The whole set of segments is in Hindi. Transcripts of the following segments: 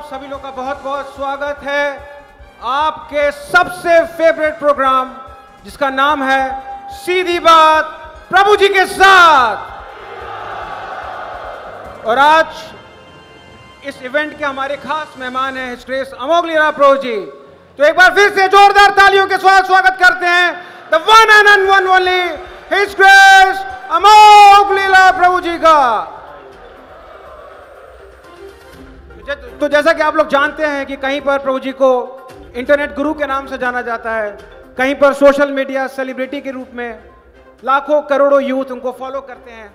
सभी लोग का बहुत बहुत स्वागत है आपके सबसे फेवरेट प्रोग्राम जिसका नाम है सीधी बात प्रभु जी के साथ। और आज इस इवेंट के हमारे खास मेहमान हैं हिज ग्रेस अमोघ लीला प्रभु जी। तो एक बार फिर से जोरदार तालियों के साथ स्वागत करते हैं the one and one only his grace Amogh Lila Prabhu ji का। तो जैसा कि आप लोग जानते हैं कि कहीं पर प्रभु जी को इंटरनेट गुरु के नाम से जाना जाता है, कहीं पर सोशल मीडिया सेलिब्रिटी के रूप में लाखों करोड़ों यूथ उनको फॉलो करते हैं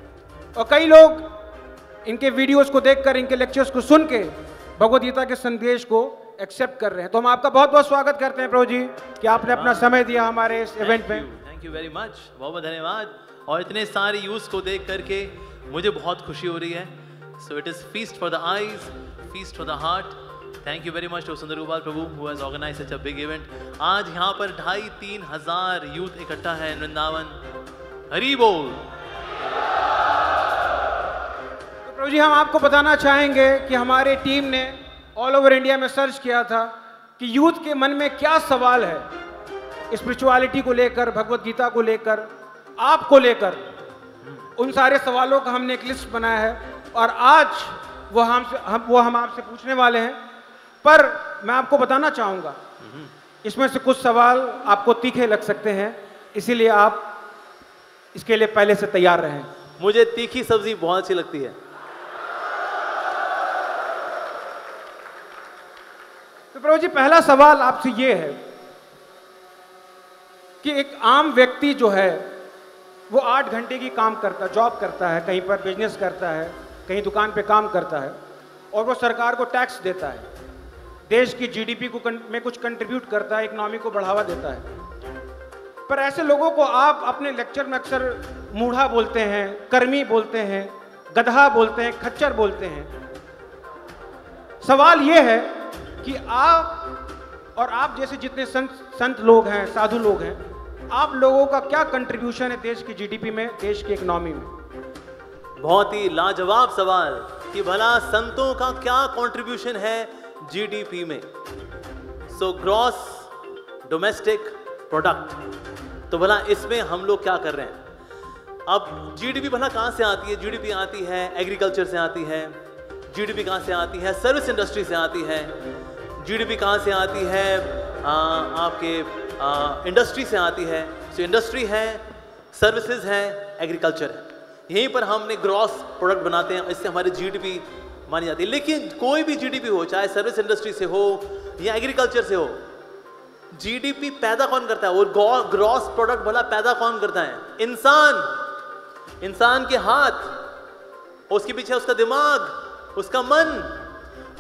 और कई लोग इनके वीडियोस को देखकर, इनके लेक्चर्स को सुन के भगवद गीता के संदेश को एक्सेप्ट कर रहे हैं। तो हम आपका बहुत बहुत स्वागत करते हैं प्रभु जी कि आपने अपना समय दिया हमारे इस इवेंट में। थैंक यू वेरी मच, बहुत बहुत धन्यवाद। और इतने सारे यूथ को देख करके मुझे बहुत खुशी हो रही है। So it is feast for the eyes, feast for the heart. Thank you very much to Sundar Gopal Prabhu who has organized such a big event. आज यहाँ पर 2,500-3 हजार यूथ इकट्ठा है वृंदावन। हरि बोल। तो प्रभु जी हम आपको बताना चाहेंगे कि हमारे टीम ने ऑल ओवर इंडिया में सर्च किया था कि यूथ के मन में क्या सवाल है स्पिरिचुअलिटी को लेकर, भगवत गीता को लेकर, आपको लेकर। उन सारे सवालों का हमने एक लिस्ट बनाया है और आज वो हम आपसे पूछने वाले हैं। पर मैं आपको बताना चाहूंगा इसमें से कुछ सवाल आपको तीखे लग सकते हैं, इसीलिए आप इसके लिए पहले से तैयार रहें। मुझे तीखी सब्जी बहुत अच्छी लगती है। तो प्रभु जी पहला सवाल आपसे ये है कि एक आम व्यक्ति जो है वो 8 घंटे की काम करता, जॉब करता है, कहीं पर बिजनेस करता है, कहीं दुकान पे काम करता है और वो सरकार को टैक्स देता है, देश की जीडीपी को में कुछ कंट्रीब्यूट करता है, इकोनॉमी को बढ़ावा देता है। पर ऐसे लोगों को आप अपने लेक्चर में अक्सर मूढ़ा बोलते हैं, कर्मी बोलते हैं, गधा बोलते हैं, खच्चर बोलते हैं। सवाल ये है कि आप और आप जैसे जितने संत लोग हैं, साधु लोग हैं, आप लोगों का क्या कंट्रीब्यूशन है देश की जीडीपी में, देश की इकोनॉमी में? बहुत ही लाजवाब सवाल कि भला संतों का क्या कंट्रीब्यूशन है जीडीपी में। So gross domestic product. तो भला इसमें हम लोग क्या कर रहे हैं? अब जीडीपी भला कहां से आती है? जीडीपी आती है एग्रीकल्चर से आती है। जीडीपी कहां से आती है? सर्विस इंडस्ट्री से आती है। जीडीपी कहां से आती है? आपके इंडस्ट्री से आती है। सो इंडस्ट्री है, सर्विसेज है, एग्रीकल्चर है। यहीं पर हमने ग्रॉस प्रोडक्ट बनाते हैं, इससे हमारी जीडीपी मानी जाती है। लेकिन कोई भी जीडीपी हो, चाहे सर्विस इंडस्ट्री से हो या एग्रीकल्चर से हो, जीडीपी पैदा कौन करता है? वो ग्रॉस प्रोडक्ट भला पैदा कौन करता है? इंसान। इंसान के हाथ, उसके पीछे उसका दिमाग, उसका मन।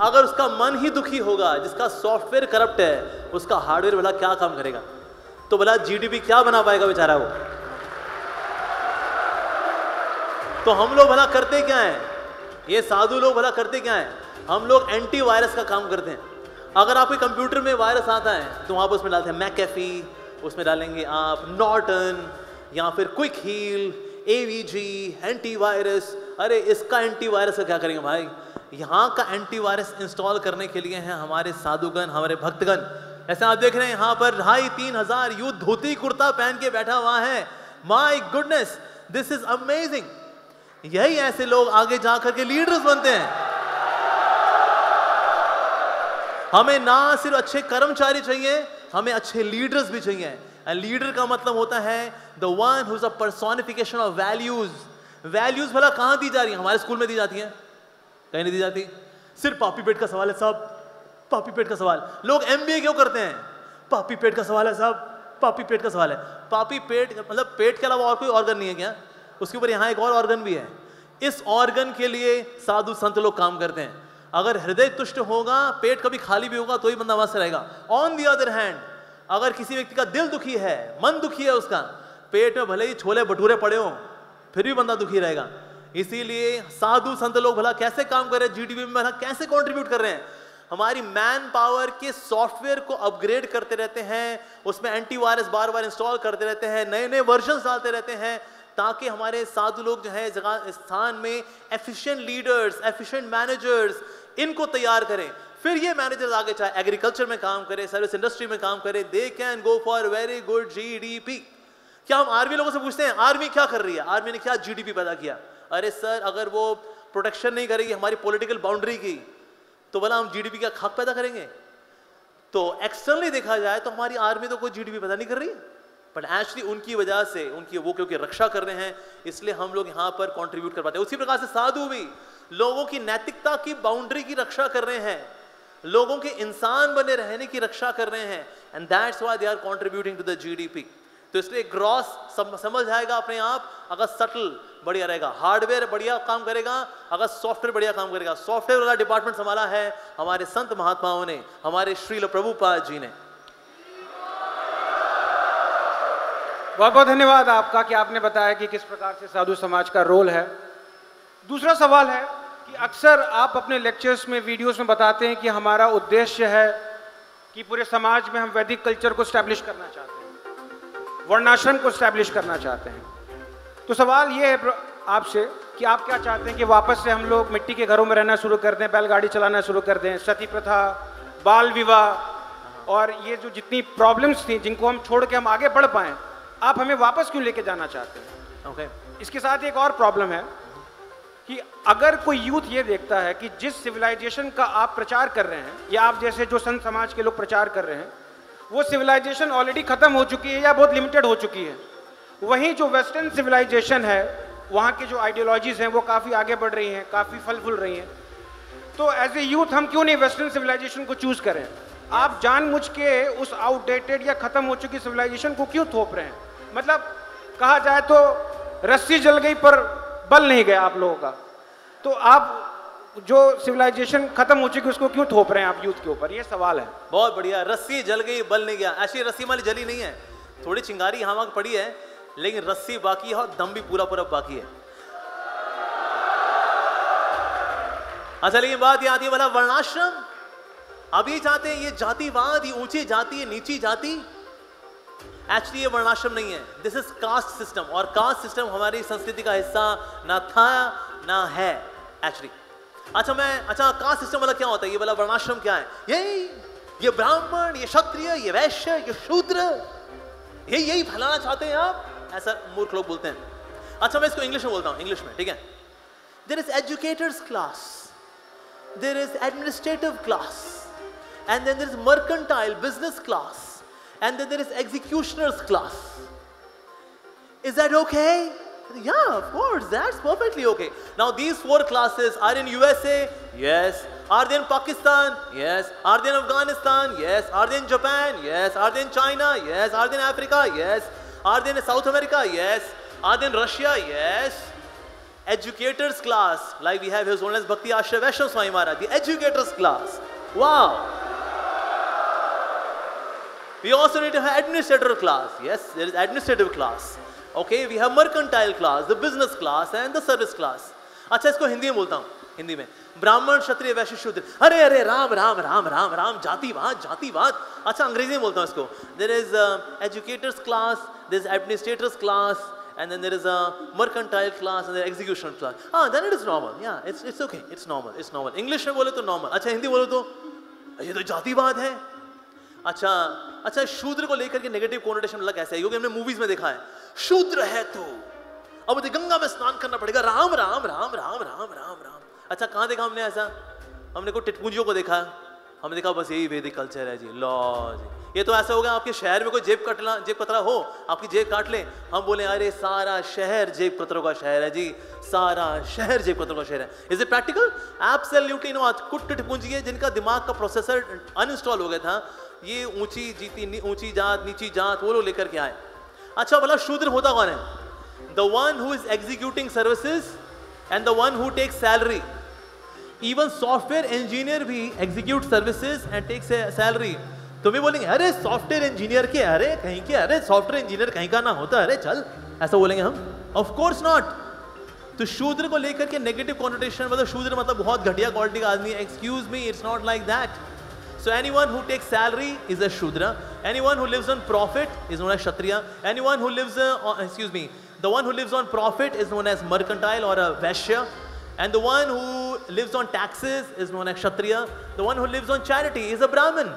अगर उसका मन ही दुखी होगा, जिसका सॉफ्टवेयर करप्ट है, उसका हार्डवेयर भला क्या काम करेगा? तो भला जीडीपी क्या बना पाएगा बेचारा वो? तो हम लोग भला करते क्या हैं? ये साधु लोग भला करते क्या हैं? हम लोग एंटी वायरस का काम करते हैं। अगर आपके कंप्यूटर में वायरस आता है तो आप उसमें डालते हैं मैकेफी, उसमें डालेंगे आप नॉर्टन या फिर Quick Heal, AVG, anti virus. अरे इसका एंटी वायरस का क्या करेंगे भाई? यहाँ का एंटी वायरस इंस्टॉल करने के लिए हैं हमारे साधुगण, हमारे भक्तगण। ऐसे आप देख रहे हैं यहाँ पर 2,500-3 हजार यूथ धोती कुर्ता पहन के बैठा हुआ है। My goodness, this is amazing. यही ऐसे लोग आगे जाकर के लीडर्स बनते हैं। हमें ना सिर्फ अच्छे कर्मचारी चाहिए, हमें अच्छे लीडर्स भी चाहिए। लीडर का मतलब होता है the one who is a personification of values. Values भला कहां दी जा रही है? हमारे स्कूल में दी जाती हैं? कहीं नहीं दी जाती। सिर्फ पापी पेट का सवाल है साहब, पापी पेट का सवाल। लोग एमबीए क्यों करते हैं? पापी पेट का सवाल है साहब, पापी पेट का सवाल है। पापी पेट मतलब पेट के अलावा और कोई ऑर्गन नहीं है क्या? उसके ऊपर यहाँ एक और ऑर्गन भी है। इस ऑर्गन के लिए साधु संत लोग काम करते हैं। अगर हृदय तुष्ट होगा, पेट कभी खाली भी होगा तो ही बंदा मस्त रहेगा। ऑन दी अदर हैंड, अगर किसी व्यक्ति का दिल दुखी है, मन दुखी है, उसका पेट में भले ही छोले भटूरे पड़े हो, फिर भी बंदा दुखी रहेगा। इसीलिए साधु संत लोग भला कैसे काम कर रहे हैं, जीडीपी में भला कैसे कंट्रीब्यूट कर रहे हैं? हमारी मैन पावर के सॉफ्टवेयर को अपग्रेड करते रहते हैं, उसमें एंटीवायरस बार बार इंस्टॉल करते रहते हैं, नए नए वर्जन डालते रहते हैं, ताकि हमारे साधु लोग जो है जगह स्थान में एफिशिएंट लीडर्स, एफिशिएंट मैनेजर्स, इनको तैयार करें। फिर ये मैनेजर्स आगे चाहे एग्रीकल्चर में काम करे, सर्विस इंडस्ट्री में काम करे, they can go for very good GDP. क्या हम आर्मी लोगों से पूछते हैं आर्मी क्या कर रही है, आर्मी ने क्या जीडीपी पैदा किया? अरे सर, अगर वो प्रोटेक्शन नहीं करेगी हमारी पॉलिटिकल बाउंड्री की, तो भला हम जीडीपी का खाक पैदा करेंगे? तो एक्सटर्नली देखा जाए तो हमारी आर्मी तो कोई जीडीपी पैदा नहीं कर रही है, बट एक्चुअली उनकी वजह से, उनकी वो क्योंकि रक्षा कर रहे हैं, इसलिए हम लोग यहाँ पर कंट्रीब्यूट कर पाते हैं। उसी प्रकार से साधु भी लोगों की नैतिकता की बाउंड्री की रक्षा कर रहे हैं, लोगों के इंसान बने रहने की रक्षा कर रहे हैं, and that's why they are contributing to the GDP. तो इसलिए ग्रॉस समझ जाएगा अपने आप अगर सटल बढ़िया रहेगा, हार्डवेयर बढ़िया काम करेगा, अगर सॉफ्टवेयर बढ़िया काम करेगा। सॉफ्टवेयर वाला डिपार्टमेंट संभाला है हमारे संत महात्माओं ने, हमारे श्रील प्रभुपाद जी ने। बहुत बहुत धन्यवाद आपका कि आपने बताया कि किस प्रकार से साधु समाज का रोल है। दूसरा सवाल है कि अक्सर आप अपने लेक्चर्स में, वीडियोस में बताते हैं कि हमारा उद्देश्य है कि पूरे समाज में हम वैदिक कल्चर को स्टैब्लिश करना चाहते हैं, वर्णाश्रम को स्टैब्लिश करना चाहते हैं। तो सवाल ये है आपसे कि आप क्या चाहते हैं कि वापस से हम लोग मिट्टी के घरों में रहना शुरू कर दें, बैलगाड़ी चलाना शुरू कर दें, सती प्रथा, बाल विवाह और ये जो जितनी प्रॉब्लम्स थी जिनको हम छोड़ के हम आगे बढ़ पाएं, आप हमें वापस क्यों लेके जाना चाहते हैं? ओके। इसके साथ एक और प्रॉब्लम है कि अगर कोई यूथ ये देखता है कि जिस सिविलाइजेशन का आप प्रचार कर रहे हैं या आप जैसे जो संत समाज के लोग प्रचार कर रहे हैं, वो सिविलाइजेशन ऑलरेडी खत्म हो चुकी है या बहुत लिमिटेड हो चुकी है, वहीं जो वेस्टर्न सिविलाइजेशन है वहाँ की जो आइडियोलॉजीज हैं वो काफ़ी आगे बढ़ रही हैं, काफ़ी फल फूल रही हैं, तो एज ए यूथ हम क्यों नहीं वेस्टर्न सिविलाइजेशन को चूज करें? आप जानबूझ के उस आउटडेटेड या खत्म हो चुकी सिविलाइजेशन को क्यों थोप रहे हैं? मतलब कहा जाए तो रस्सी जल गई पर बल नहीं गया आप लोगों का, तो आप जो सिविलाइजेशन खत्म हो चुकी उसको क्यों थोप रहे हैं आप यूथ के ऊपर? ये सवाल है। बहुत बढ़िया, रस्सी जल गई बल नहीं गया। ऐसी रस्सी वाली जली नहीं है, थोड़ी चिंगारी यहाँ वहाँ पड़ी है, लेकिन रस्सी बाकी है और दम भी पूरा पूरा बाकी है। अच्छा, लेकिन बात ये आती है वाला वर्णाश्रम, अब ये चाहते हैं ये जातिवाद, ये ऊंची जाति, ये नीची जाति। एक्चुअली ये वर्णाश्रम नहीं है, दिस इज कास्ट सिस्टम, और कास्ट सिस्टम हमारी संस्कृति का हिस्सा ना था ना है एक्चुअली। अच्छा कास्ट सिस्टम वाला क्या होता है? ये वाला वर्णाश्रम क्या है? ये ब्राह्मण, ये क्षत्रिय, ये वैश्य, ये शूद्र, यही फैलाना चाहते हैं आप, ऐसा मूर्ख लोग बोलते हैं। अच्छा, मैं इसको इंग्लिश में बोलता हूं, इंग्लिश में, ठीक है? There is educators class, there is administrative class, and then there is mercantile business class, and then there is executioners class. Is that okay? Yeah, of course, that's perfectly okay. Now these four classes are in USA, yes. Are they in Pakistan? Yes. Are they in Afghanistan? Yes. Are they in Japan? Yes. Are they in China? Yes. Are they in Africa? Yes. Are they in South America? Yes. Are they in Russia? Yes. Educators class, like we have his own as Bhakti Ashray Vaishnav Swami Maharaj, the educators class. Wow. We also need to have administrator class. Yes, there is administrative class. Okay, we have mercantile class, the business class and the service class. अच्छा, इसको हिंदी में बोलता हूँ, हिंदी में ब्राह्मण, क्षत्रिय, वैश्य, शूद्र। अरे राम राम राम राम राम, जातिवाद जातिवाद। अच्छा, अंग्रेजी में बोलता हूँ इसको। There is educators class, there is administrators class, and then there is a mercantile class and the execution class. Then it is normal. Yeah, it's okay. It's normal. It's normal. English में बोले तो normal. अच्छा, हिंदी बोले तो ये तो जातिवाद है। अच्छा, शूद्र को लेकर के नेगेटिव कोनोटेशन अलग कैसे है? क्योंकि हमने मूवीज में देखा है, शूद्र है तो अब मुझे गंगा में स्नान करना पड़ेगा, राम राम राम राम राम राम राम। अच्छा, कहाँ देखा हमने ऐसा? हमने कोई टिटपुंजियों को देखा, हमने देखा बस यही वैदिक कल्चर है जी, लो जी। ये तो ऐसा हो गया आपके शहर में कोई जेब कतरा हो, आपकी जेब काट ले, हम बोले अरे सारा शहर जेब कतरों का शहर है जी, सारा शहर जेब कतरों का शहर है। Is it practical? Absolutely not. कुछ टिटपुंजी है जिनका दिमाग का प्रोसेसर अनइंस्टॉल हो गया था, ये ऊंची जात नीची जात वो लोग लेकर के आए। अच्छा, भला शूद्र होता कौन है? The one who is executing services and the one who takes salary. Even software engineer भी execute services and takes salary. तुम्हें बोलेंगे अरे सॉफ्टवेयर इंजीनियर के, अरे कहीं के, अरे सॉफ्टवेयर इंजीनियर कहीं का ना होता, अरे चल, ऐसा बोलेंगे हम? Of course not. तो शूद्र को लेकर के नेगेटिव कॉन्नोटेशन, मतलब शूद्र मतलब बहुत घटिया क्वालिटी का आदमी। Excuse me, it's not like that. So anyone who takes salary is a Shudra. Anyone who lives on profit is known as Kshatriya. Anyone who lives the one who lives on profit is known as mercantile or a Vaishya. And the one who lives on taxes is known as Kshatriya. The one who lives on charity is a Brahmin.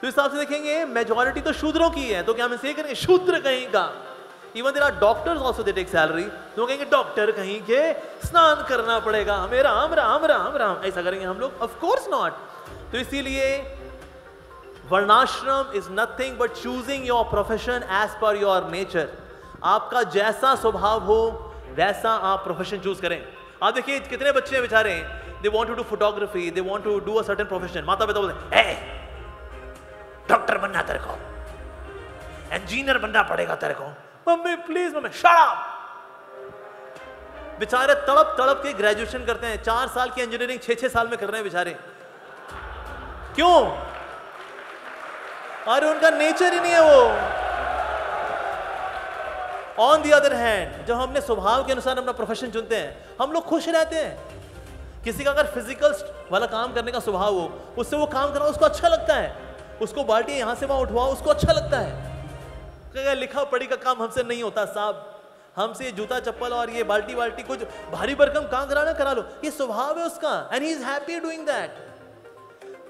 तो इस हिसाब से देखेंगे मेजॉरिटी तो शूद्रों की है, तो क्या हम इसे करेंगे शूद्र कहीं का? Even there are doctors also they take salary, तो कहेंगे डॉक्टर कहीं के, स्नान करना पड़ेगा हमें, राम राम राम राम, ऐसा करेंगे हम लोग? Of course not. तो इसीलिए वर्णाश्रम is nothing but choosing your profession as per your nature. आपका जैसा स्वभाव हो वैसा आप प्रोफेशन चूज करें. आप देखिए कितने बच्चे बेचारे हैं, they want to do photography, they want to do a certain profession. माता पिता बोलते हैं डॉक्टर बनना तेरे को, इंजीनियर बनना पड़ेगा तेरे को. Mummy please mummy shut up. बेचारे तड़प तड़प के ग्रेजुएशन करते हैं, 4 साल की इंजीनियरिंग 6-6 साल में कर रहे हैं बेचारे. क्यों? अरे उनका नेचर ही नहीं है वो. ऑन दी अदर हैंड, जब हमने स्वभाव के अनुसार अपना प्रोफेशन चुनते हैं हम लोग खुश रहते हैं. किसी का अगर फिजिकल वाला काम करने का स्वभाव हो, उससे वो काम करना उसको अच्छा लगता है, उसको बाल्टी यहां से वहां उठवाओ उसको अच्छा लगता है. लिखा पढ़ी का काम हमसे नहीं होता साहब, हमसे ये जूता चप्पल और ये बाल्टी वाल्टी कुछ भारी भरकम काम कराना करा लो, ये स्वभाव है उसका, and he is happy doing that.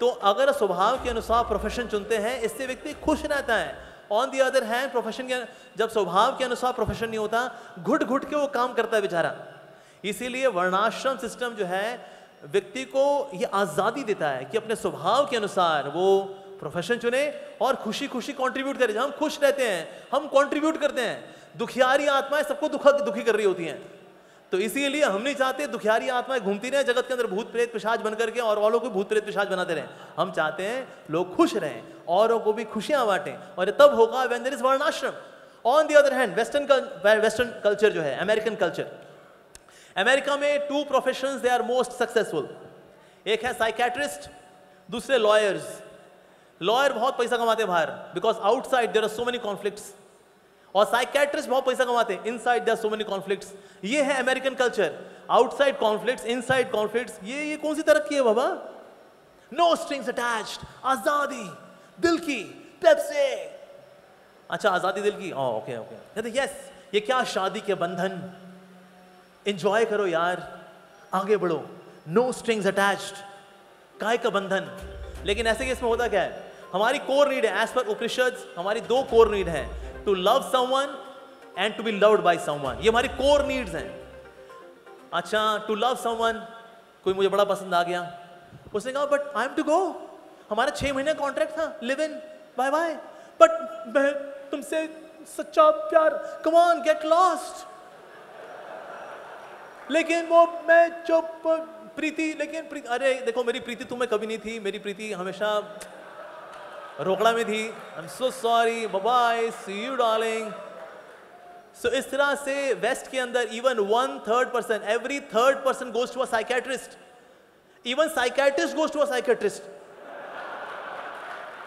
तो अगर स्वभाव के अनुसार प्रोफेशन चुनते हैं इससे व्यक्ति खुश रहता है. On the other hand profession के जब स्वभाव के अनुसार प्रोफेशन नहीं होता, घुट घुट के वो काम करता है बेचारा. इसीलिए वर्णाश्रम सिस्टम जो है व्यक्ति को ये आजादी देता है कि अपने स्वभाव के अनुसार वो प्रोफेशन चुने और खुशी खुशी कंट्रीब्यूट करें. जब हम खुश रहते हैं हम कंट्रीब्यूट करते हैं. दुखियारी आत्माएं सबको दुखी कर रही होती हैं, तो इसीलिए हम नहीं चाहते दुखियारी आत्माएं घूमती रहे जगत के अंदर भूत प्रेत पिशाच बन करके और औरों को भूत प्रेत पिशाच बनाते रहें. हम चाहते हैं लोग खुश रहें, औरों को भी खुशियां बांटें, और तब होगा व्हेन देयर इज वर्णाश्रम. On the other hand western culture जो है, अमेरिकन कल्चर, अमेरिका में 2 professions they are most successful. एक है साइकियाट्रिस्ट, दूसरे लॉयर्स. लॉयर बहुत पैसा कमाते हैं बाहर, because outside there are so many conflicts, और साइकियाट्रिस्ट बहुत पैसा कमाते हैं, inside there are so many conflicts. ये है American culture, outside conflicts inside conflicts. ये कौन सी तरक्की है बाबा? नो स्ट्रिंग्स अटैच्ड, आजादी दिल की, पेप्सी. अच्छा आजादी दिल की, ओके ओके. कहते यस, ये क्या शादी के बंधन, एंजॉय करो यार, आगे बढ़ो, नो स्ट्रिंग्स अटैच्ड, काय का बंधन. लेकिन ऐसे केस में होता क्या है, हमारी कोर नीड है, एज पर उपनिषद हमारी 2 कोर नीड है, to love someone and to be loved by someone. ये हमारी कोर नीड्स हैं. अच्छा टू लव समवन, कोई मुझे बड़ा पसंद आ गया, उसने कहा but I am to go, हमारा 6 महीने कॉन्ट्रैक्ट था, live in, bye bye, but मैं तुमसे सच्चा प्यार, कम ऑन गेट लॉस्ट. लेकिन वो मैं चुप, प्रीति, लेकिन अरे देखो मेरी प्रीति तुम्हें कभी नहीं थी, मेरी प्रीति हमेशा रोकड़ा में थी. I am so sorry, bye bye, see you darling. So इस तरह से वेस्ट के अंदर even 1/3 person, every 3rd person goes to a psychiatrist. Even psychiatrist goes to a psychiatrist.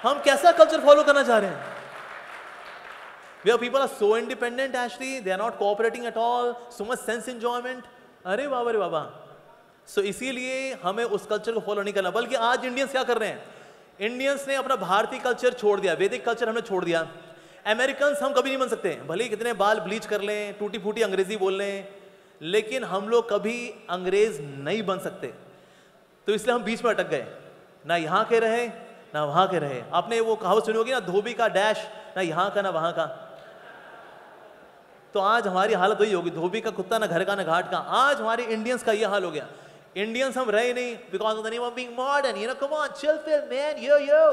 हम कैसा कल्चर फॉलो करना चाह रहे हैं? Where people are so independent, actually they are not cooperating at all, so much sense enjoyment. अरे बाबा रे बाबा. सो इसीलिए हमें उस कल्चर को फॉलो नहीं करना. बल्कि आज इंडियंस क्या कर रहे हैं, इंडियंस ने अपना भारतीय कल्चर छोड़ दिया, वैदिक कल्चर हमने छोड़ दिया. अमेरिकन्स हम कभी नहीं बन सकते, भले ही कितने बाल ब्लीच कर लें, टूटी फूटी अंग्रेजी बोल लें, लेकिन हम लोग कभी अंग्रेज नहीं बन सकते. तो इसलिए हम बीच में अटक गए, ना यहाँ के रहे ना वहाँ के रहे. आपने वो कहावत सुनी होगी ना, धोबी का डैश, ना यहाँ का ना वहाँ का. तो आज हमारी हालत वही होगी, धोबी का कुत्ता ना घर का ना घाट का. आज हमारे इंडियंस का ये हाल हो गया. इंडियंस हम रहे नहीं because of the name of being modern. You know, come on, chill pill man, yo yo.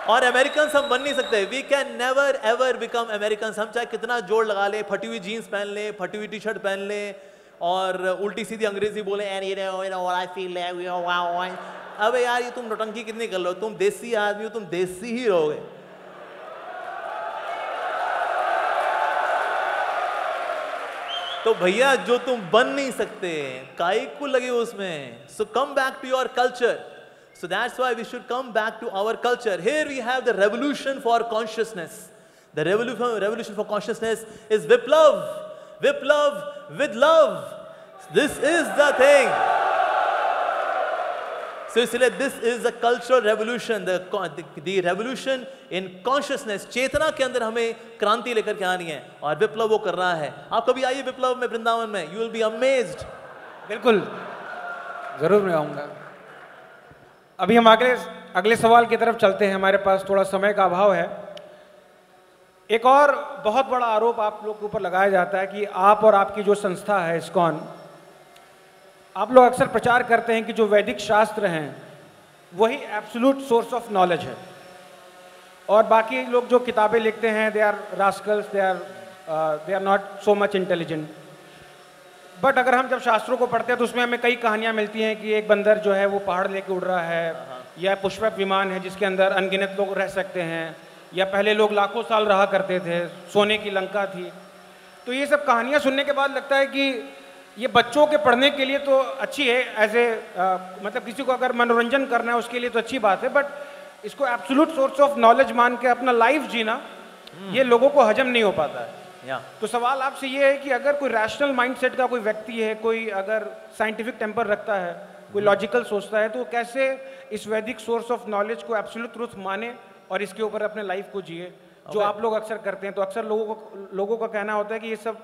और अमेरिकन्स हम बन नहीं सकते. We can never ever become Americans. हम चाहे कितना जोड़ लगा ले, फटी हुई जीन्स पहन ले, फटी हुई टी-शर्ट पहन ले और उल्टी सीधी अंग्रेजी बोले, and you know what I feel like, you know wow. अबे यार ये तुम नौटंकी कितनी कर लो, तुम देसी आदमी हो, तुम देसी ही रहोगे. तो भैया जो तुम बन नहीं सकते, काहे को लगे उसमें. So come back to your culture. So that's why we should come back to our culture. Here we have the revolution for consciousness. The revolution for consciousness is Viplav. Viplav with love. This is the thing. So इसलिए this is a cultural revolution, the revolution in consciousness, चेतना के अंदर हमें क्रांति लेकर के आनी है और विप्लव वो कर रहा है। आप कभी आइए विप्लव में, वृंदावन में, you will be amazed। बिल्कुल, जरूर मैं आऊँगा। अभी हम अगले सवाल की तरफ चलते हैं, हमारे पास थोड़ा समय का अभाव है। एक और बहुत बड़ा आरोप आप लोग के ऊपर लगाया जाता है कि आप और आपकी जो संस्था है इस्कॉन, आप लोग अक्सर प्रचार करते हैं कि जो वैदिक शास्त्र हैं वही एब्सोल्यूट सोर्स ऑफ नॉलेज है और बाकी लोग जो किताबें लिखते हैं they are rascals, they are not so much intelligent. But अगर हम जब शास्त्रों को पढ़ते हैं तो उसमें हमें कई कहानियां मिलती हैं कि एक बंदर जो है वो पहाड़ लेके उड़ रहा है, या पुष्पक विमान है जिसके अंदर अनगिनत लोग रह सकते हैं, या पहले लोग लाखों साल रहा करते थे, सोने की लंका थी। तो ये सब कहानियां सुनने के बाद लगता है कि ये बच्चों के पढ़ने के लिए तो अच्छी है, एज ए मतलब किसी को अगर मनोरंजन करना है उसके लिए तो अच्छी बात है, बट इसको एब्सोल्यूट सोर्स ऑफ नॉलेज मान के अपना लाइफ जीना ये लोगों को हजम नहीं हो पाता है। तो सवाल आपसे ये है कि अगर कोई रैशनल माइंडसेट का कोई व्यक्ति है, कोई अगर साइंटिफिक टेम्पर रखता है, कोई लॉजिकल सोचता है, तो वो कैसे इस वैदिक सोर्स ऑफ नॉलेज को एब्सोल्यूट ट्रूथ माने और इसके ऊपर अपने लाइफ को जिए, जो आप लोग अक्सर करते हैं। तो अक्सर लोगों का कहना होता है कि ये सब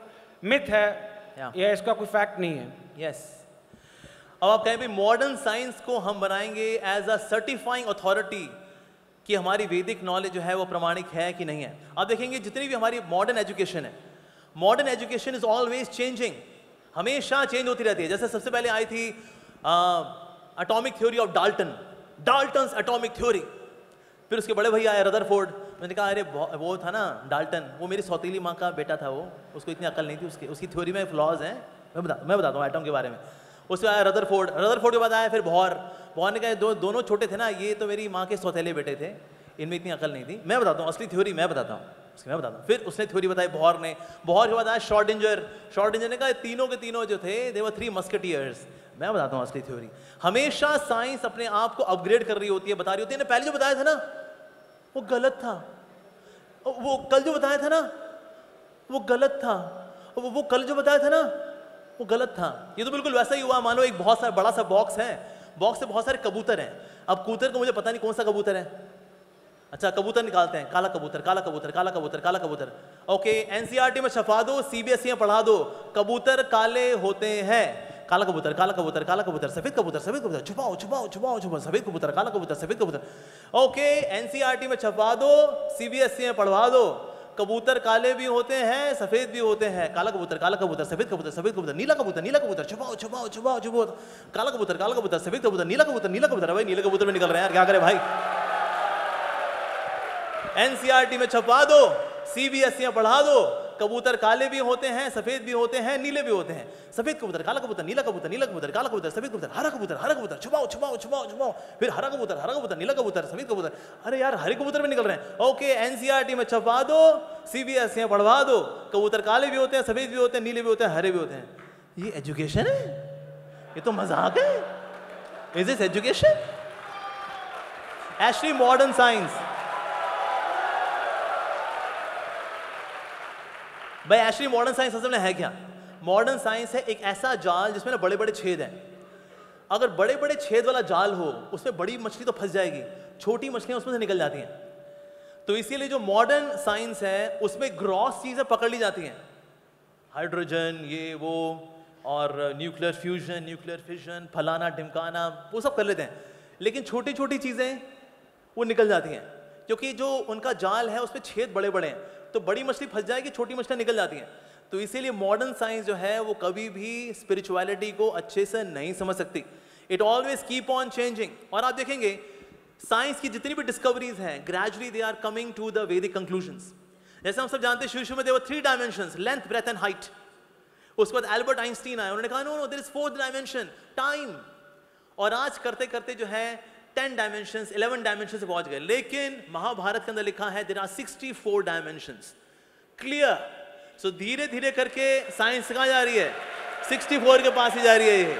मिथ है या इसका कोई फैक्ट नहीं है। यस, अब आप कहें भी मॉडर्न साइंस को हम बनाएंगे एज अ सर्टिफाइंग अथॉरिटी कि हमारी वैदिक नॉलेज जो है वो प्रमाणिक है कि नहीं है। आप देखेंगे जितनी भी हमारी मॉडर्न एजुकेशन है, modern education is always changing, हमेशा चेंज होती रहती है। जैसे सबसे पहले आई थी atomic theory of Dalton's atomic theory, फिर उसके बड़े भैया आए रदरफोर्ड, मैंने कहा अरे वो था ना डाल्टन, वो मेरी सौतीली माँ का बेटा था, वो उसको इतनी अकल नहीं थी, उसकी थ्योरी में फ्लॉज हैं, मैं बताता हूँ एटम के बारे में। उसके आया रदरफोर्ड के बाद आया फिर बॉर ने कहा दोनों छोटे थे ना, ये तो मेरी माँ के सौतेले बेटे थे, इनमें इतनी अकल नहीं थी। मैं बताता हूँ असली थ्योरी, मैं बताता हूँ। फिर उसने थ्योरी बताई बॉर के बाद आया शॉर्डिंजर ने कहा तीनों के तीनों जो थे दे वर 3 मस्केटियर्स। मैं बताता हूँ असली थ्योरी। हमेशा साइंस अपने आप को अपग्रेड कर रही होती है, बता रही होती है। पहले जो बताया था ना वो गलत था, वो कल जो बताया था ना वो गलत था, वो कल जो बताया था ना वो गलत था। ये तो बिल्कुल वैसा ही हुआ, मान लो एक बहुत सारा बड़ा सा बॉक्स है, बॉक्स से बहुत सारे कबूतर हैं। अब कबूतर को मुझे पता नहीं कौन सा कबूतर है, अच्छा कबूतर निकालते हैं, काला कबूतर। ओके, एनसीईआरटी में छपा दो, सीबीएसई में पढ़ा दो, कबूतर काले होते हैं, काला कबूतर, सफेद कबूतर, छुपाओ, सफेद कबूतर, काला कबूतर, सफेद कबूतर। ओके, एनसीईआरटी में छपा दो, सीबीएसई में पढ़वा दो, कबूतर काले भी होते हैं, सफेद भी होते हैं, काला कबूतर, सफेद कबूतर, नीला कबूतर, छुपाओ, काला कबूतर, सफेद कबूतर, नीला कबूतर। भाई नीले कबूतर में निकल रहे हैं यार, क्या करें भाई। एनसीईआरटी में छपा दो, सीबीएसई में पढ़ा दो, कबूतर काले भी होते हैं, सफेद भी होते हैं, नीले भी होते हैं, सफेद कबूतर, काला कबूतर, नीला कबूतर, काला कबूतर, सफेद कबूतर, हरा कबूतर, छुपाओ, फिर हरा कबूतर, नीला कबूतर, सफेद कबूतर। अरे यार हरे कबूतर में निकल रहे हैं। ओके, एनसीईआरटी में छपा दो, सीबीएसई में पढ़वा दो, कबूतर काले भी होते हैं, सफेद भी होते हैं, नीले भी होते हैं, हरे भी होते हैं। ये एजुकेशन है? ये तो मजाक है। Is this education? Actually modern science, भाई एक्चुअली मॉडर्न साइंस असल में है क्या? मॉडर्न साइंस है एक ऐसा जाल जिसमें ना बड़े बड़े छेद हैं। अगर बड़े बड़े छेद वाला जाल हो उसमें बड़ी मछली तो फंस जाएगी, छोटी मछलियां उसमें से निकल जाती हैं। तो इसीलिए जो मॉडर्न साइंस है उसमें ग्रॉस चीजें पकड़ ली जाती हैं, हाइड्रोजन ये वो, और न्यूक्लियर फ्यूजन, न्यूक्लियर फिशन, फलाना ढिमकाना, वो सब कर लेते हैं। लेकिन छोटी छोटी चीजें वो निकल जाती हैं, क्योंकि जो उनका जाल है उसमें छेद बड़े बड़े हैं, तो बड़ी मछली फंस जाएगी, छोटी मछलियां निकल जाती हैं। तो इसीलिए मॉडर्न साइंस जो है वो कभी भी स्पिरिचुअलिटी को अच्छे से नहीं समझ सकती। It always keep on changing. और आप देखेंगे साइंस की जितनी भी डिस्कवरीज हैं, gradually they are coming to the Vedic conclusions. जैसे हम सब जानते हैं शुरू में there were 3 dimensions, length, breadth and height. उसके बाद एल्बर्ट आइंस्टीन आए, उन्होंने कहा no there is 4th dimension, time. और आज करते करते जो है 10 डायमेंशंस, 11 डायमेंशन से पहुंच गए। लेकिन महाभारत के अंदर लिखा है देयर आर 64 डायमेंशंस, क्लियर। सो धीरे धीरे करके साइंस कहां जा रही है? 64 के पास ही जा रही है ये।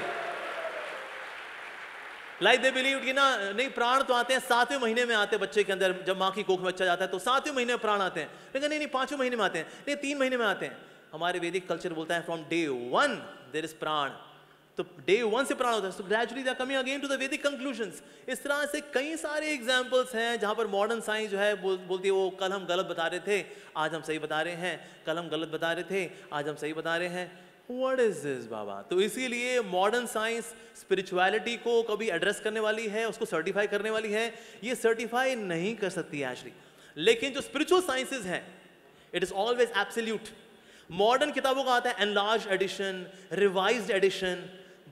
लाइक दे बिलीव कि ना नहीं, प्राण तो आते हैं 7वें महीने में आते हैं बच्चे के अंदर, जब माँ की कोख में बच्चा जाता है तो 7वें महीने में प्राण आते हैं। लेकिन नहीं 5वें महीने में आते हैं, नहीं 3 महीने में आते हैं। हमारे वैदिक कल्चर बोलता है फ्रॉम डे 1 देयर इज प्राण, तो डे 1 से प्राण होता है, so gradually they are coming again to the Vedic conclusions. इस तरह से कई सारे एग्जाम्पल्स हैं जहाँ पर मॉडर्न साइंस जो है बोलती है वो कल हम गलत बता रहे थे, आज हम सही बता रहे हैं, कल हम गलत बता रहे थे, आज हम सही बता रहे हैं. What is this बाबा? तो इसीलिए मॉडर्न साइंस स्पिरिचुअलिटी को कभी एड्रेस करने वाली है, उसको सर्टिफाई करने वाली है, ये सर्टिफाई नहीं कर सकती है एक्चुअली. लेकिन जो स्पिरिचुअल साइंसेज हैं, it is always absolute. Modern किताबों का आता है enlarge addition, revised addition.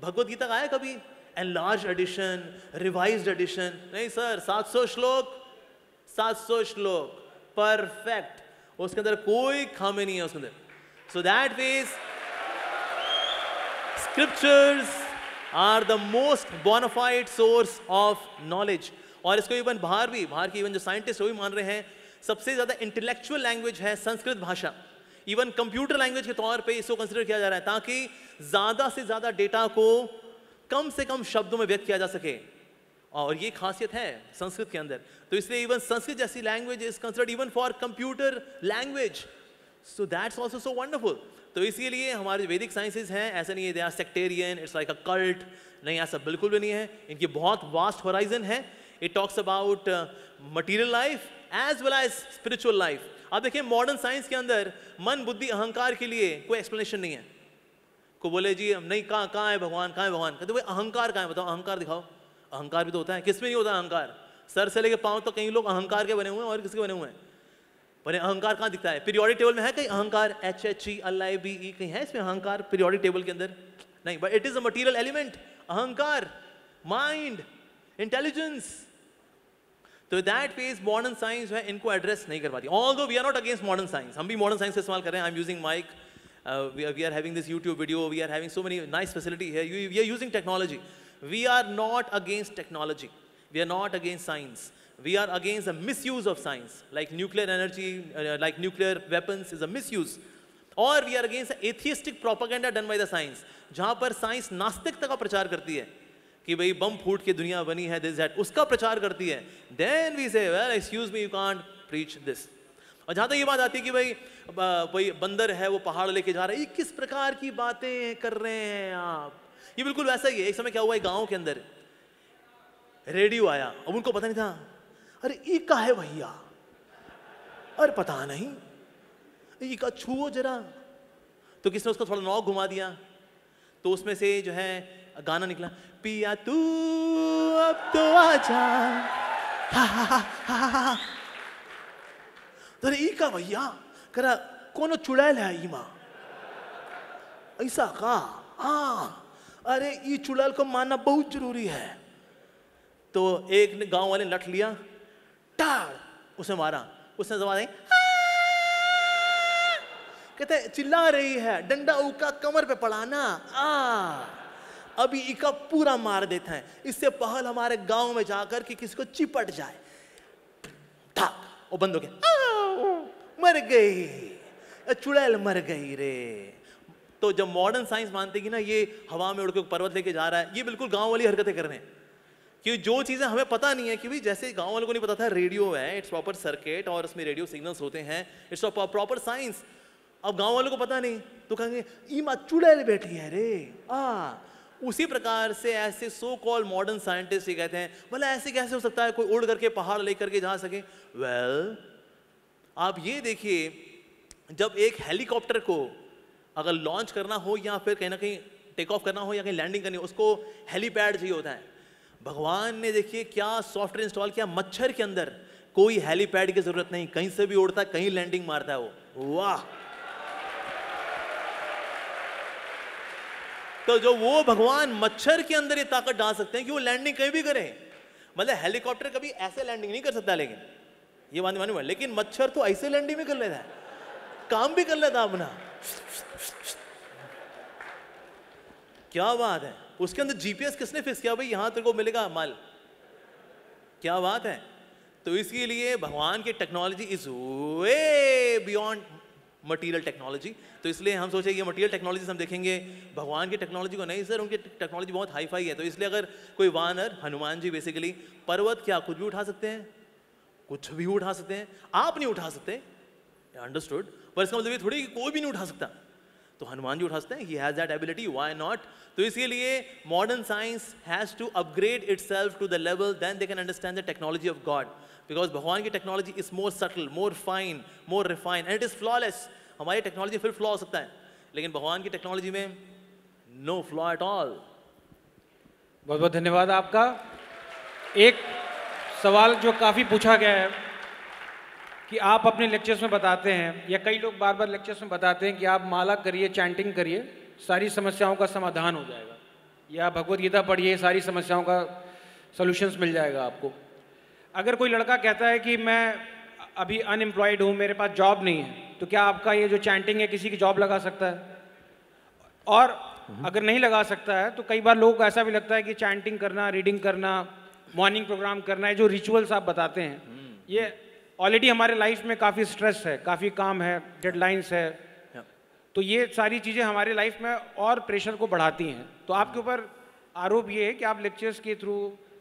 Bhagavad Gita का आया कभी एनलार्ज एडिशन, रिवाइज्ड एडिशन? नहीं सर, 700 श्लोक, 700 श्लोक परफेक्ट, उसके अंदर कोई खामी नहीं है उसके अंदर. So that means scriptures are the most bonafide source of knowledge. और इसको इवन बाहर की इवन जो साइंटिस्ट वो भी मान रहे हैं, सबसे ज्यादा इंटेलेक्चुअल लैंग्वेज है संस्कृत भाषा. इवन कंप्यूटर लैंग्वेज के तौर पे इसको कंसीडर किया जा रहा है ताकि ज्यादा से ज्यादा डेटा को कम से कम शब्दों में व्यक्त किया जा सके. और ये खासियत है संस्कृत के अंदर. तो इसलिए इवन संस्कृत जैसी language is considered even for computer language. So that's also so wonderful. तो इसीलिए हमारे वैदिक साइंसेज हैं, ऐसा नहीं है they are sectarian, it's like a cult. नहीं, ऐसा बिल्कुल भी नहीं है. इनकी बहुत वास्ट होराइजन है. It talks about material life as well as spiritual life. आप देखिए मॉडर्न साइंस के अंदर मन, बुद्धि, अहंकार के लिए कोई एक्सप्लेनेशन नहीं है. को बोले जी नहीं, कहाँ है भगवान, कहाँ है भगवान? कहते भाई अहंकार कहाँ है, बताओ अहंकार दिखाओ. अहंकार भी तो होता है, किसमें नहीं होता अहंकार? सर से लेके पांव तो कई लोग अहंकार के बने हुए हैं और किसके बने हुए हैं. पर अहंकार कहाँ दिखता है? पीरियोडिक टेबल में है कहीं अहंकार? HHE कहीं है इसमें अहंकार पीरियोडिक टेबल के अंदर? नहीं. But it is a material element. अहंकार, माइंड, इंटेलिजेंस. तो दैट फेज मॉडर्न साइंस जो है इनको एड्रेस नहीं कर पाती. Although we are not against modern science, हम भी मॉडर्न साइंस का इस्तेमाल कर रहे हैं. I am using mic, we are having this YouTube video, we are having so many nice facility here, we are using technology. We are not against technology, we are not against science. We are against the misuse of science, like nuclear energy, like nuclear weapons is a misuse. Or we are against the atheistic propaganda done by the science, जहाँ पर साइंस नास्तिकता का प्रचार करती है कि भाई बम फूट के दुनिया बनी है, this that, उसका प्रचार करती है. Then we say, well, excuse me, you can't preach this. और जहाँ तक ये बात आती है कि भाई बंदर है वो पहाड़ लेके जा रहा है, ये किस प्रकार की बातें कर रहे हैं आप? ये बिल्कुल वैसा ही है. एक समय क्या हुआ है गाँव के अंदर, रेडियो आया, अब उनको पता नहीं था, अरे ई का है भैया, अरे पता नहीं, ई का छुओ जरा. तो किसने उसको थोड़ा नॉक घुमा दिया, तो उसमें से जो है गाना निकला, पिया तू अब तो आजा, हा हा हा हा हा. तो अरे ई का भैया करा कोनो चुड़ैल है ई माँ, ऐसा का? हाँ, अरे ई चुड़ैल को मानना बहुत जरूरी है. तो एक ने गांव वाले लठ लिया, उसे मारा, उसने जवाब दी, कहते चिल्ला रही है, डंडा उका कमर पे पड़ाना, अभी इका पूरा मार देते हैं, इससे पहल हमारे गांव में जाकर कि किसी को चिपट जाए. वो बंद हो गया, मर गई, चुड़ैल मर गई रे. तो जब मॉडर्न साइंस मानते कि ना ये हवा में उड़ के पर्वत लेके जा रहा है, ये बिल्कुल गांव वाली हरकतें कर रहे हैं. कि जो चीज़ें हमें पता नहीं है, कि भाई जैसे गांव वालों को नहीं पता था रेडियो है, इट्स प्रॉपर सर्किट और उसमें रेडियो सिग्नल्स होते हैं, इट्स प्रॉपर साइंस. अब गांव वालों को पता नहीं तो कहेंगे ई माँ चुड़ैल बैठी है रे. उसी प्रकार से ऐसे सो कॉल मॉडर्न साइंटिस्ट ये कहते हैं, भला ऐसे कैसे हो सकता है कोई उड़ करके पहाड़ लेकर के जा सके? वेल, आप ये देखिए, जब एक हेलीकॉप्टर को अगर लॉन्च करना हो या फिर कहीं ना कहीं टेक ऑफ करना हो या कहीं लैंडिंग करनी हो, उसको हेलीपैड चाहिए होता है. भगवान ने देखिए क्या सॉफ्टवेयर इंस्टॉल किया, मच्छर के अंदर कोई हेलीपैड की जरूरत नहीं, कहीं से भी उड़ता है, कहीं लैंडिंग मारता है वो. वाह! तो जो वो भगवान मच्छर के अंदर ये ताकत डाल सकते हैं कि वो लैंडिंग कहीं भी करे. मतलब हेलीकॉप्टर कभी ऐसे लैंडिंग नहीं कर सकता, लेकिन ये बात मालूम है, लेकिन मच्छर तो ऐसे लैंडिंग भी कर लेता है, काम भी कर लेता अपना. क्या बात है. उसके अंदर जीपीएस किसने फिक्स किया भाई यहां तेरे को मिलेगा माल? क्या बात है. तो इसके लिए भगवान की technology is way beyond material technology. तो इसलिए हम सोचे कि मटेरियल टेक्नोलॉजी हम देखेंगे, भगवान की टेक्नोलॉजी को नहीं. सर उनकी टेक्नोलॉजी बहुत हाई फाई है. तो इसलिए अगर कोई वानर, हनुमान जी बेसिकली, पर्वत क्या कुछ भी उठा सकते हैं? कुछ भी उठा सकते हैं. आप नहीं उठा सकते, अंडरस्टूड, पर इसका मतलब ये थोड़ी कि कोई भी नहीं उठा सकता. तो हनुमान जी उठ हंसते हैं, he has that ability, why not. तो इसीलिए modern science has to upgrade itself to the level, then they can understand the technology of God, because भगवान की technology is more subtle, more fine, more refine, and it is flawless. हमारी टेक्नोलॉजी फिर फ्लॉ हो सकता है, लेकिन भगवान की टेक्नोलॉजी में नो फ्लॉ एट ऑल। बहुत बहुत धन्यवाद आपका। एक सवाल जो काफ़ी पूछा गया है कि आप अपने लेक्चर्स में बताते हैं, या कई लोग बार बार लेक्चर्स में बताते हैं कि आप माला करिए, चैंटिंग करिए, सारी समस्याओं का समाधान हो जाएगा, या भगवद गीता पढ़िए, सारी समस्याओं का सॉल्यूशंस मिल जाएगा आपको। अगर कोई लड़का कहता है कि मैं अभी अनएम्प्लॉयड हूँ, मेरे पास जॉब नहीं है, तो क्या आपका ये जो चैंटिंग है किसी की जॉब लगा सकता है? और अगर नहीं लगा सकता है तो कई बार लोगों को ऐसा भी लगता है कि चैंटिंग करना, रीडिंग करना, मॉर्निंग प्रोग्राम करना है, जो रिचुअल्स आप बताते हैं, ये ऑलरेडी हमारे लाइफ में काफ़ी स्ट्रेस है, काफ़ी काम है, डेडलाइंस है, तो ये सारी चीज़ें हमारे लाइफ में और प्रेशर को बढ़ाती हैं। तो आपके ऊपर आरोप ये है कि आप लेक्चर्स के थ्रू,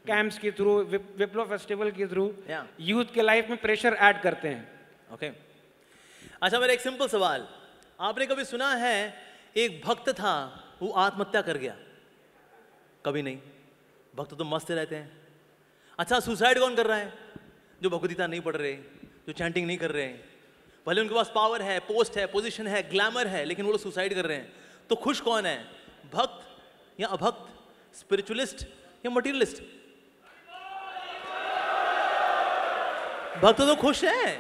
कैंप्स के थ्रू, विप्लव फेस्टिवल के थ्रू यूथ के लाइफ में प्रेशर ऐड करते हैं। ओके, अच्छा मेरा एक सिंपल सवाल, आपने कभी सुना है एक भक्त था वो आत्महत्या कर गया? कभी नहीं। भक्त तो मस्त रहते हैं। अच्छा, सुसाइड कौन कर रहा है? जो भगवद गीता नहीं पढ़ रहे, जो चैंटिंग नहीं कर रहे हैं, भले उनके पास पावर है, पोस्ट है, पोजीशन है, ग्लैमर है, लेकिन वो लोग सुसाइड कर रहे हैं। तो खुश कौन है, भक्त या अभक्त, स्पिरिचुअलिस्ट या मटीरियलिस्ट? भक्त तो खुश है।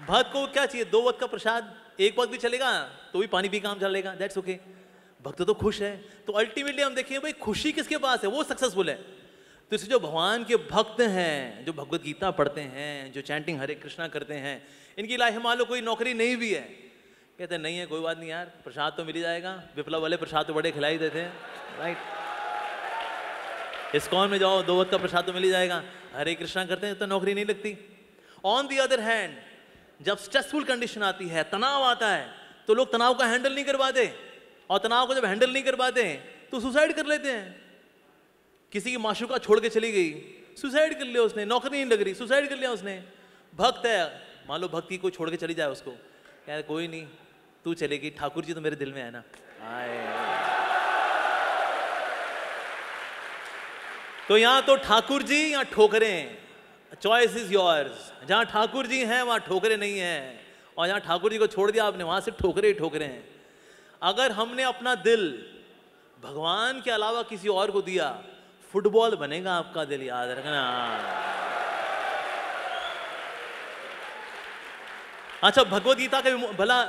भक्त को क्या चाहिए? 2 वक्त का प्रसाद, 1 वक्त भी चलेगा तो भी पानी पी काम चलेगा, दैट्स ओके। भक्त तो खुश है। तो अल्टीमेटली हम देखें भाई खुशी किसके पास है, वो सक्सेसफुल है। तो इससे जो भगवान के भक्त हैं, जो भगवद गीता पढ़ते हैं, जो चैंटिंग हरे कृष्णा करते हैं, इनकी लाइफ में मान लो कोई नौकरी नहीं भी है, कहते हैं नहीं है कोई बात नहीं यार, प्रसाद तो मिल ही जाएगा, विप्लव वाले प्रसाद तो बड़े खिलाई देते हैं, राइट। इस्कॉन में जाओ, 2 वक्त का प्रसाद तो मिल ही जाएगा, हरे कृष्णा करते हैं तो नौकरी नहीं लगती। ऑन दी अदर हैंड, जब स्ट्रेसफुल कंडीशन आती है, तनाव आता है, तो लोग तनाव का हैंडल नहीं कर पाते, और तनाव को जब हैंडल नहीं कर पाते तो सुसाइड कर लेते हैं। किसी की माशूका छोड़ के चली गई, सुसाइड कर लिया उसने, नौकरी नहीं लग रही, सुसाइड कर लिया उसने। भक्त है, मान लो भक्ति को छोड़ के चली जाए उसको, यार कोई नहीं तू चलेगी, ठाकुर जी तो मेरे दिल में है ना। तो यहां तो ठाकुर जी या ठोकरें, चॉइस इज योर्स। जहां ठाकुर जी हैं वहां ठोकरें नहीं है, और जहां ठाकुर जी को छोड़ दिया आपने, वहां सिर्फ ठोकरे ही ठोकरे हैं। अगर हमने अपना दिल भगवान के अलावा किसी और को दिया, फुटबॉल बनेगा आपका दिल, याद रखना। अच्छा, भगवद गीता का भला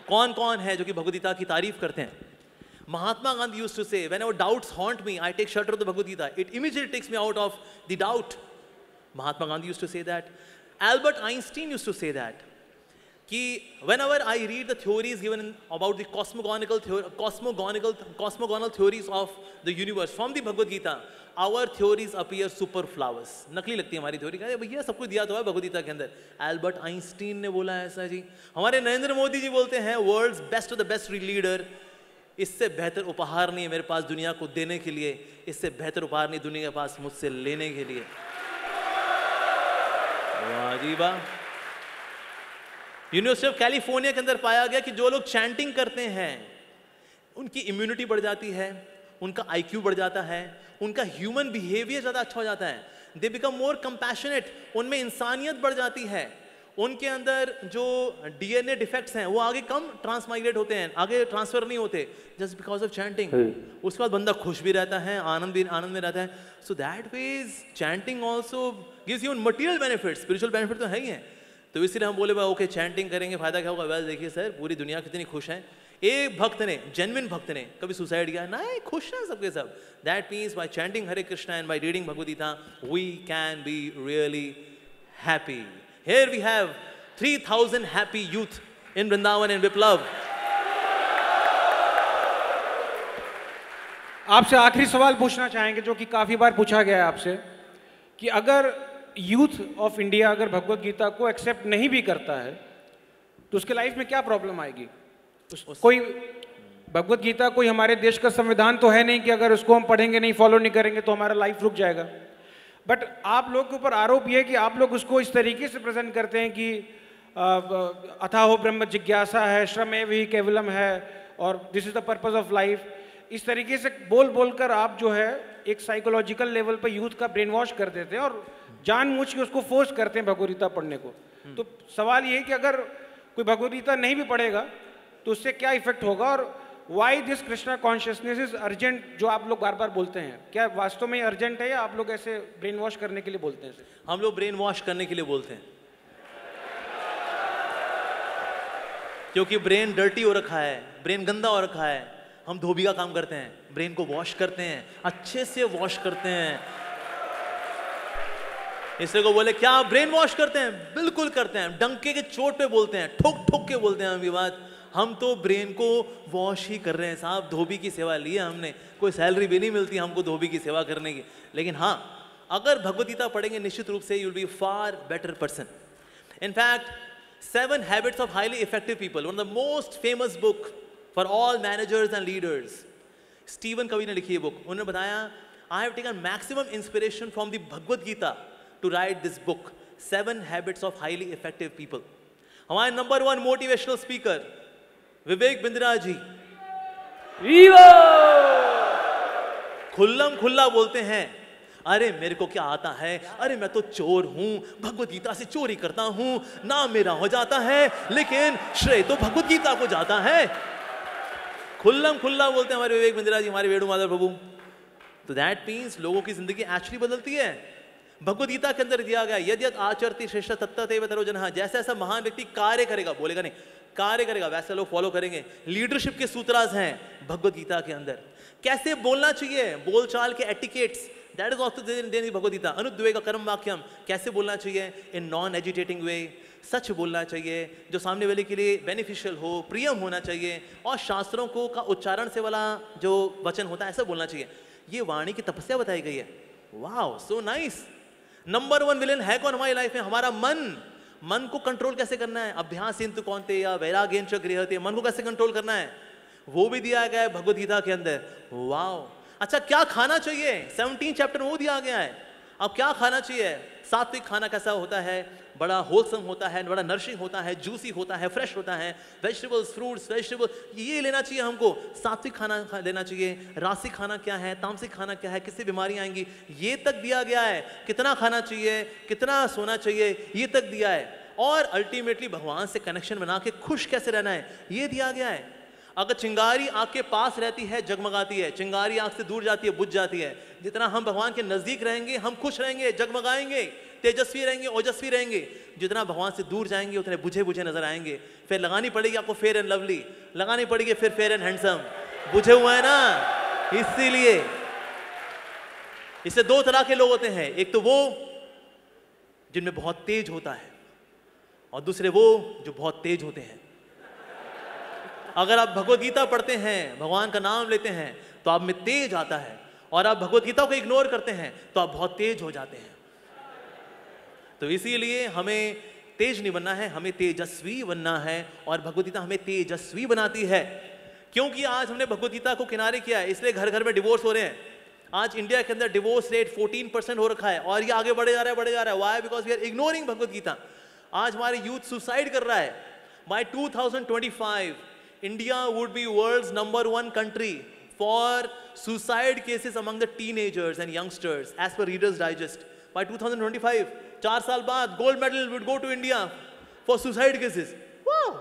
कौन कौन है जो कि भगवद गीता की तारीफ करते हैं? महात्मा गांधी यूज्ड टू से, whenever doubts haunt me, I take shelter of the Bhagavad Gita. It immediately takes me out of the doubt. Mahatma Gandhi used to say that. Albert Einstein used to say that. कि whenever I read the theories given about the cosmogonical theories of the universe from the Bhagavad Gita, our theories appear superfluous. नकली लगती है हमारी थ्योरी, का भैया सब कुछ दिया तो है भगवद गीता के अंदर। एल्बर्ट आइंस्टीन ने बोला ऐसा जी। हमारे नरेंद्र मोदी जी बोलते हैं world's best of the best leader, इससे बेहतर उपहार नहीं है मेरे पास दुनिया को देने के लिए, इससे बेहतर उपहार नहीं दुनिया के पास मुझसे लेने के लिए। वाह जी वाह। यूनिवर्सिटी ऑफ कैलिफोर्निया के अंदर पाया गया कि जो लोग चैंटिंग करते हैं उनकी इम्यूनिटी बढ़ जाती है, उनका आईक्यू बढ़ जाता है, उनका ह्यूमन बिहेवियर ज़्यादा अच्छा हो जाता है, दे बिकम मोर कंपैशनेट, उनमें इंसानियत बढ़ जाती है, उनके अंदर जो डीएनए डिफेक्ट्स हैं वो आगे कम ट्रांसमाइग्रेट होते हैं, आगे ट्रांसफर नहीं होते, जस्ट बिकॉज ऑफ चैंटिंग। उसके बाद बंदा खुश भी रहता है, आनंद में रहता है। So that means chanting also gives you material benefit, spiritual benefit तो है ही है। तो इसलिए हम बोले भाई ओके चैंटिंग करेंगे, फायदा क्या होगा? वेल देखिए सर, पूरी दुनिया कितनी खुश है। एक भक्त ने, जेन्युइन भक्त ने कभी सुसाइड किया नहीं, खुश है सबके सब। That means by chanting Hare Krishna and by reading Bhagavad Gita we can be really happy. Here we have 3,000 happy youth in Vrindavan and Viplav. आपसे आखिरी सवाल पूछना चाहेंगे जो कि काफ़ी बार पूछा गया है आपसे, कि अगर यूथ ऑफ इंडिया अगर भगवद गीता को एक्सेप्ट नहीं भी करता है तो उसके लाइफ में क्या प्रॉब्लम आएगी? कोई भगवद गीता कोई हमारे देश का संविधान तो है नहीं कि अगर उसको हम पढ़ेंगे नहीं, फॉलो नहीं करेंगे तो हमारा लाइफ रुक जाएगा। बट आप लोग के ऊपर आरोप ये है कि आप लोग उसको इस तरीके से प्रेजेंट करते हैं कि अथाहो ब्रह्म जिज्ञासा है, श्रमेव ही केवलम है, और this is the purpose of life, इस तरीके से बोल बोलकर आप जो है एक साइकोलॉजिकल लेवल पर यूथ का ब्रेन वॉश कर देते हैं और जानबूझ के उसको फोर्स करते हैं भगवद गीता पढ़ने को। तो सवाल ये है कि अगर कोई भगवद गीता नहीं भी पढ़ेगा तो उससे क्या इफेक्ट होगा, और why this Krishna consciousness is urgent जो आप लोग बार बार बोलते हैं, क्या वास्तव में अर्जेंट है या आप लोग ऐसे ब्रेन वॉश करने के लिए बोलते हैं? हम लोग ब्रेन वॉश करने के लिए बोलते हैं, क्योंकि ब्रेन डर्टी हो रखा है, ब्रेन गंदा हो रखा है। हम धोबी का काम करते हैं, ब्रेन को वॉश करते हैं, अच्छे से वॉश करते हैं। इसलिए को बोले क्या आप ब्रेन वॉश करते हैं? बिल्कुल करते हैं, डंके के चोट पे बोलते हैं, ठोक ठोक के बोलते हैं हम ये बात। हम तो ब्रेन को वॉश ही कर रहे हैं साहब, धोबी की सेवा ली है हमने, कोई सैलरी भी नहीं मिलती हमको धोबी की सेवा करने की। लेकिन हाँ, अगर भगवद गीता पढ़ेंगे निश्चित रूप से you will be far better person. In fact 7 Habits of Highly Effective People, one of the most famous book for all managers and leaders. Steven कवी ने लिखी ये बुक। उन्होंने बताया I have taken maximum inspiration from the Bhagavad Gita to write this book, 7 Habits of Highly Effective People. हमारे number 1 motivational speaker Vivek Bindra ji खुल्लम खुल्ला बोलते हैं, अरे मेरे को क्या आता है, अरे मैं तो चोर हूं, भगवद गीता से चोरी करता हूं, नाम मेरा हो जाता है, लेकिन श्रेय तो भगवद गीता को जाता है। खुल्लम खुल्ला बोलते हैं हमारे विवेक बिंद्रा जी, हमारे वेणु माधव प्रभु। तो दैट मीन्स लोगों की जिंदगी एक्चुअली बदलती है। भगवद गीता के अंदर दिया गया यदि आचरति श्रेष्ठ तत्तदेव तरो जनः, जैसा ऐसा महान व्यक्ति कार्य करेगा, बोलेगा नहीं, कार्य करेगा वैसे लोग फॉलो करेंगे। लीडरशिप के सूत्रास हैं भगवद गीता के अंदर, कैसे बोलना चाहिए, बोलचाल के etiquettes, that is also then Bhagavad Gita. अनुद्वेग कर्म वाक्यम, कैसे बोलना चाहिए इन नॉन एजिटेटिंग वे, सच बोलना चाहिए जो सामने वाले के लिए बेनिफिशियल हो, प्रियम होना चाहिए, और शास्त्रों को का उच्चारण से वाला जो वचन होता है ऐसा बोलना चाहिए। ये वाणी की तपस्या बताई गई है। Wow, so nice. Number 1 villain है कौन हमारी लाइफ में? हमारा मन। मन को कंट्रोल कैसे करना है? अभ्यास इंतु कौन्ते या वैराग्येन च गृह्यते, मन को कैसे कंट्रोल करना है वो भी दिया गया है भगवद गीता के अंदर। वाओ। अच्छा, क्या खाना चाहिए? 17 चैप्टर में वो दिया गया है। अब क्या खाना चाहिए? सात्विक खाना कैसा होता है? बड़ा होलसम होता है, बड़ा नरिशिंग होता है, जूसी होता है, फ्रेश होता है, वेजिटेबल्स, फ्रूट्स, वेजिटेबल, ये लेना चाहिए हमको। सात्विक खाना लेना चाहिए। रासिक खाना क्या है, तामसिक खाना क्या है, किससे बीमारियां आएंगी, ये तक दिया गया है। कितना खाना चाहिए, कितना सोना चाहिए, ये तक दिया है। और अल्टीमेटली भगवान से कनेक्शन बना के खुश कैसे रहना है, ये दिया गया है। अगर चिंगारी आग के पास रहती है जगमगाती है, चिंगारी आग से दूर जाती है बुझ जाती है। जितना हम भगवान के नजदीक रहेंगे हम खुश रहेंगे, जगमगाएंगे, तेजस्वी रहेंगे, ओजस्वी रहेंगे। जितना भगवान से दूर जाएंगे उतने बुझे बुझे नजर आएंगे। फिर लगानी पड़ेगी आपको फेयर एंड लवली, लगानी पड़ेगी फिर फेयर एंड हैंडसम, बुझे हुए हैं ना। इसीलिए इससे 2 तरह के लोग होते हैं, एक तो वो जिनमें बहुत तेज होता है और दूसरे वो जो बहुत तेज होते हैं। अगर आप भगवद गीता पढ़ते हैं, भगवान का नाम लेते हैं तो आप में तेज आता है, और आप भगवद गीता को इग्नोर करते हैं तो आप बहुत तेज हो जाते हैं। तो इसीलिए हमें तेज नहीं बनना है, हमें तेजस्वी बनना है, और भगवद गीता हमें तेजस्वी बनाती है। क्योंकि आज हमने भगवद गीता को किनारे किया है, इसलिए घर घर में डिवोर्स हो रहे हैं। आज इंडिया के अंदर डिवोर्स रेट 14% हो रखा है, और ये आगे बढ़े जा रहा है, बढ़े जा रहा है। Why? Because we are ignoring Bhagavad Gita. आज हमारे यूथ सुसाइड कर रहा है। By 2025 India would be world's number 1 country for suicide cases among the teenagers and youngsters as per Reader's Digest. By 2025, 4 साल बाद gold medal would go to India for suicide cases. Wow!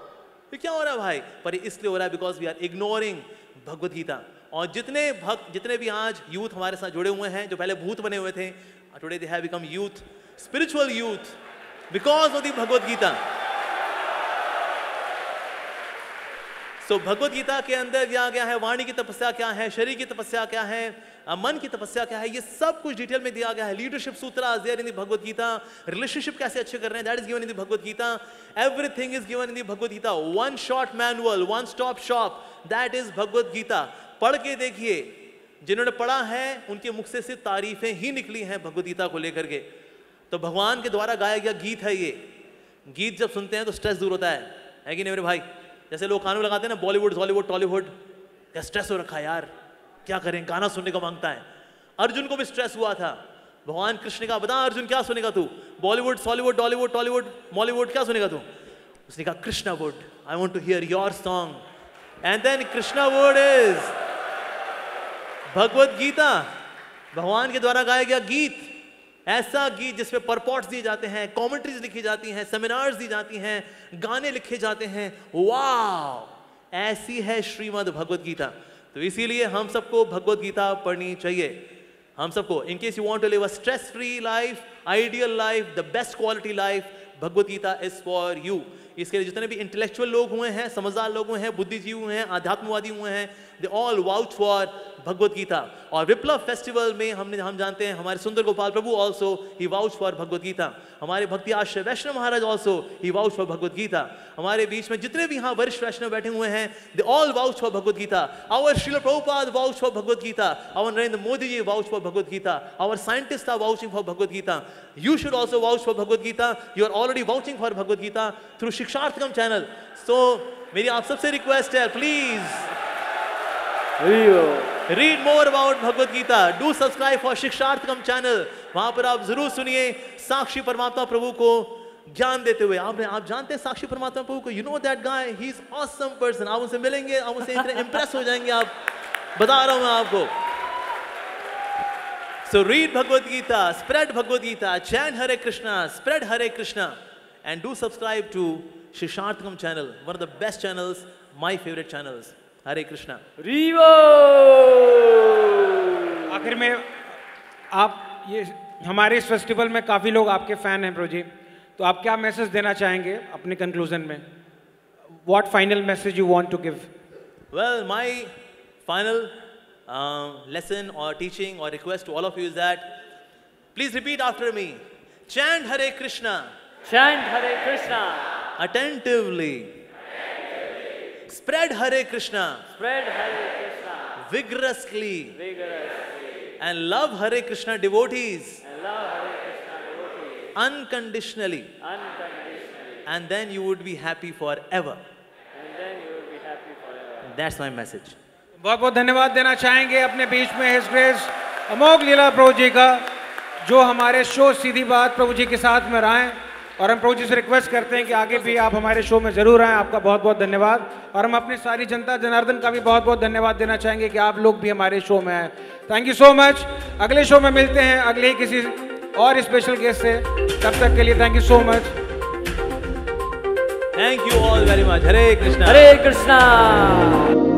ये क्या हो रहा है भाई? पर इसलिए हो रहा है because we are ignoring Bhagavad Gita. और जितने भक्त, जितने भी आज यूथ हमारे साथ जुड़े हुए हैं, जो पहले भूत बने हुए थे, today they have become youth, spiritual youth because of the Bhagavad Gita. तो भगवद गीता के अंदर दिया गया है वाणी की तपस्या क्या है, शरीर की तपस्या क्या है, मन की तपस्या क्या है, ये सब कुछ डिटेल में दिया गया है। लीडरशिप सूत्र there in the Bhagavad Gita. Relationship कैसे अच्छे कर रहे हैं, that is given in the Bhagavad Gita. Everything is given in the Bhagavad Gita. One shot manual, one stop shop, that is Bhagavad Gita. पढ़ के देखिए, जिन्होंने पढ़ा है उनके मुख से सिर्फ तारीफें ही निकली हैं भगवद गीता को लेकर के। तो भगवान के द्वारा गाया गया गीत है ये। गीत जब सुनते हैं तो स्ट्रेस दूर होता है कि नहीं मेरे भाई? जैसे लोग कानून लगाते हैं ना, बॉलीवुड, हॉलीवुड, टॉलीवुड, क्या स्ट्रेस हो रखा है यार, क्या करें, गाना सुनने को मांगता है। अर्जुन को भी स्ट्रेस हुआ था। भगवान कृष्ण का बता अर्जुन क्या सुनेगा तू? Bollywood, Hollywood, Tollywood, Tollywood, Mollywood, क्या सुनेगा तू? उसने कहा Krishna wood, I want to hear your song. And then Krishna word is Bhagavad Gita, भगवान के द्वारा गाया गया गीत, ऐसा गीत जिसमें परपॉट्स दिए जाते हैं, कमेंट्रीज लिखी जाती हैं, सेमिनार्स दी जाती हैं, गाने लिखे जाते हैं। वाह, ऐसी है श्रीमद् भगवत गीता। तो इसीलिए हम सबको भगवत गीता पढ़नी चाहिए, हम सबको। In case you want to live a stress free life, ideal life, the best quality life, Bhagavad Gita is for you. इसके लिए जितने भी इंटेलेक्चुअल लोग हुए हैं, समझदार लोग हुए हैं, बुद्धिजीवी हुए हैं, आध्यात्मवादी हुए हैं, they all vouch for Bhagavad Gita. और विप्लव फेस्टिवल में हम जानते हैं हमारे सुंदर गोपाल प्रभु also he vouch for Bhagavad Gita. हमारे भक्ति आश्रय वैष्णव महाराज also he vouch for Bhagavad Gita. हमारे बीच में जितने भी यहाँ वरिष्ठ वैष्णव बैठे हुए हैं, they all vouch for Bhagavad Gita. Our Shrila Prabhupada vouch for Bhagavad Gita, our Narendra Modi ji vouch for Bhagavad Gita, our scientist are vouching for Bhagavad Gita. You should also vouch for Bhagavad Gita. You are already vouching for Bhagavad Gita through Shiksharthakam channel. So मेरी आप सबसे रिक्वेस्ट है, please read more about Bhagavad Gita. Do subscribe for Shiksharthakam channel. वहाँ पर आप जरूर सुनिए साक्षी परमात्मा प्रभु को ज्ञान देते हुए। आप जानते हैं साक्षी परमात्मा प्रभु को, you know that guy, he is awesome person. आप उनसे मिलेंगे, आप उनसे इतने इम्प्रेस हो जाएंगे, आप बता रहा हूँ मैं आपको। So read Bhagavad Gita, spread Bhagavad Gita, chant Hare Krishna, spread Hare Krishna, and do subscribe to Shiksharthakam channel, one of the best channels, my favorite channels. Hare Krishna. Rivo! आखिर में आप ये हमारे इस फेस्टिवल में काफ़ी लोग आपके फ़ैन हैं प्रभु जी, तो आप क्या मैसेज देना चाहेंगे अपने कंक्लूजन में? What final message you want to give? Well, my final lesson or teaching or request to all of you is that please repeat after me. Chant Hare Krishna. Chant Hare Krishna. Attentively. Spread Hare Krishna. Spread Hare Krishna. Vigorously. Vigorously. And love Hare Krishna devotees. And love Hare Krishna devotees. Unconditionally. Unconditionally. And then you would be happy forever. And then you will be happy forever. That's my message. बहुत बहुत धन्यवाद देना चाहेंगे अपने बीच में हिज ग्रेस अमोघ लीला प्रभु जी का, जो हमारे शो सीधी बात प्रभु जी के साथ में रहे। और हम प्रभु जी से रिक्वेस्ट करते हैं कि आगे भी आप हमारे शो में जरूर आएँ। आपका बहुत बहुत धन्यवाद। और हम अपनी सारी जनता जनार्दन का भी बहुत बहुत धन्यवाद देना चाहेंगे कि आप लोग भी हमारे शो में आए। Thank you so much. अगले शो में मिलते हैं अगले ही किसी और स्पेशल गेस्ट से। तब तक के लिए thank you so much. Thank you all very much. Hare Krishna. Hare Krishna.